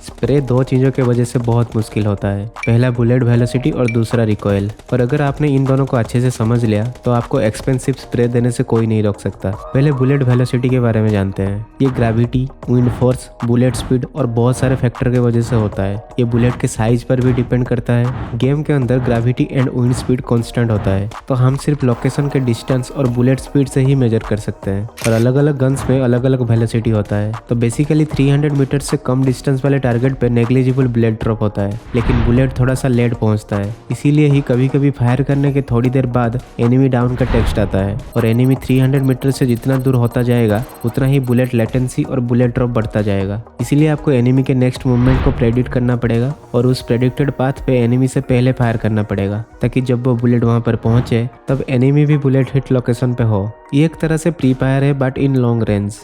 Spray दो चीज़ों की वजह से बहुत मुश्किल होता है, पहला बुलेट वेलोसिटी और दूसरा रिकॉयल। और अगर आपने इन दोनों को अच्छे से समझ लिया तो आपको एक्सपेंसिव स्प्रे देने से कोई नहीं रोक सकता। पहले बुलेट वेलोसिटी के बारे में जानते हैं। ये gravity, wind force, bullet speed और बहुत सारे फैक्टर की वजह से होता है। ये बुलेट के साइज पर भी डिपेंड करता है। गेम के अंदर gravity and wind speed constant होता है, तो हम सिर्फ लोकेशन के डिस्टेंस और बुलेट स्पीड से ही मेजर कर सकते हैं। और अलग अलग गन्स में अलग अलग वेलोसिटी होता है। तो बेसिकली 300 मीटर से कम डिस्टेंस वाले टारगेट पे नेग्लिजिबल बुलेट ड्रॉप होता है, लेकिन बुलेट थोड़ा सा लेट पहुंचता है। इसीलिए ही कभी कभी फायर करने के थोड़ी देर बाद एनिमी डाउन का टेक्स्ट आता है। और एनिमी 300 मीटर से जितना दूर होता जाएगा उतना ही बुलेट लेटेंसी और बुलेट ड्रॉप बढ़ता जाएगा। इसीलिए आपको एनिमी के नेक्स्ट मूवमेंट को प्रेडिक्ट करना पड़ेगा और उस प्रेडिक्टेड पाथ पे एनिमी से पहले फायर करना पड़ेगा, ताकि जब वो बुलेट वहां पर पहुंचे तब एनिमी भी बुलेट हिट लोकेशन पे हो। ये एक तरह से प्री फायर है but in long range.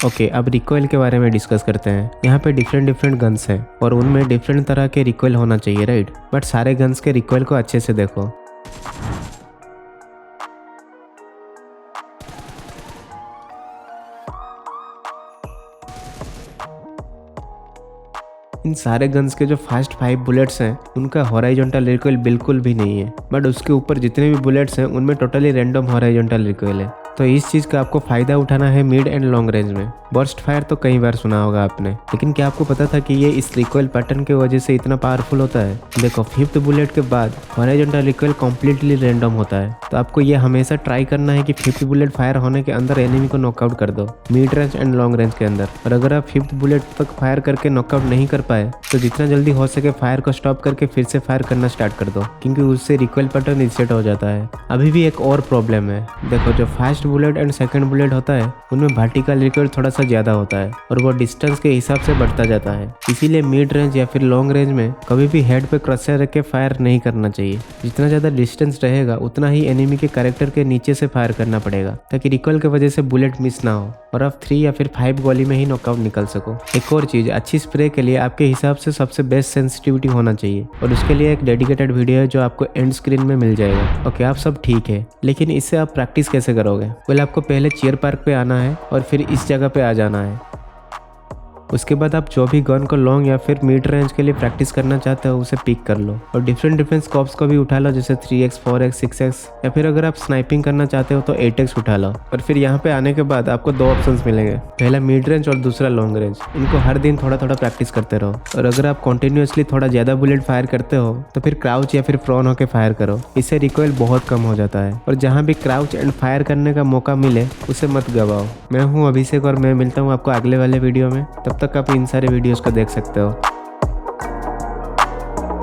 Okay, अब रिकॉयल के बारे में डिस्कस करते हैं। यहाँ पे डिफरेंट गन्स हैं और उनमें डिफरेंट तरह के रिकॉयल होना चाहिए, राइट? बट सारे गन्स के रिकॉयल को अच्छे से देखो। इन सारे गन्स के जो फर्स्ट 5 बुलेट्स हैं उनका हॉराइजॉन्टल रिकॉइल बिल्कुल भी नहीं है, बट उसके ऊपर जितने भी बुलेट्स हैं उनमें टोटली रैंडम हॉराइजॉन्टल रिकॉइल है। तो इस चीज़ का आपको फ़ायदा उठाना है मिड एंड लॉन्ग रेंज में। बर्स्ट फायर तो कई बार सुना होगा आपने, लेकिन क्या आपको पता था कि ये इस रिकॉइल पैटर्न की वजह से इतना पावरफुल होता है? देखो, 5th बुलेट के बाद हॉराइजॉन्टल रिकॉइल कम्प्लीटली रैंडम होता है। तो आपको ये हमेशा ट्राई करना है कि 5th बुलेट फायर होने के अंदर एनिमी को नॉकआउट कर दो, mid range and long range के अंदर। और अगर आप 5th बुलेट तक फायर करके नॉकआउट नहीं कर पाए तो जितना जल्दी हो सके फायर को स्टॉप करके फिर से फायर करना स्टार्ट कर दो, क्योंकि उससे रिकॉइल पैटर्न रीसेट हो जाता है। अभी भी एक और प्रॉब्लम है। देखो, जो first bullet and second bullet होता है उनमें वर्टिकल रिकॉइल थोड़ा सा ज्यादा होता है और वो डिस्टेंस के हिसाब से बढ़ता जाता है। इसीलिए मिड रेंज या फिर लॉन्ग रेंज में कभी भी हेड पे क्रशर रख के फायर नहीं करना चाहिए। जितना ज्यादा डिस्टेंस रहेगा उतना ही एनिमी के कैरेक्टर के नीचे से फायर करना पड़ेगा, ताकि रिकॉइल की वजह से बुलेट मिस ना हो और आप 3 या फिर 5 गोली में ही नॉकआउट निकल सको। एक और चीज, अच्छी स्प्रे के लिए आपके हिसाब से सबसे बेस्ट सेंसिटिविटी होना चाहिए, और उसके लिए एक डेडिकेटेड वीडियो है जो आपको एंड स्क्रीन में मिल जाएगा। ओके, आप सब ठीक है, लेकिन इससे आप प्रैक्टिस कैसे करोगे? वेल, आपको पहले चेयर पार्क पे आना है और फिर इस जगह पे आ जाना है। उसके बाद आप जो भी गन को लॉन्ग या फिर मिड रेंज के लिए प्रैक्टिस करना चाहते हो उसे पिक कर लो और डिफरेंट स्कोप्स को भी उठा लो, जैसे 3x, 4x, 6x, या फिर अगर आप स्नाइपिंग करना चाहते हो तो 8x उठा लो। और फिर यहाँ पे आने के बाद आपको 2 ऑप्शंस मिलेंगे, पहला मिड रेंज और दूसरा लॉन्ग रेंज। इनको हर दिन थोड़ा थोड़ा प्रैक्टिस करते रहो। और अगर आप कंटिन्यूअसली थोड़ा ज़्यादा बुलेट फायर करते हो तो फिर क्राउच या फिर प्रोन होकर फायर करो, इससे रिकॉइल बहुत कम हो जाता है। और जहाँ भी क्राउच एंड फायर करने का मौका मिले उसे मत गवाओ। मैं हूँ अभिषेक और मैं मिलता हूँ आपको अगले वाले वीडियो में। तब तक आप इन सारे वीडियोस को देख सकते हो।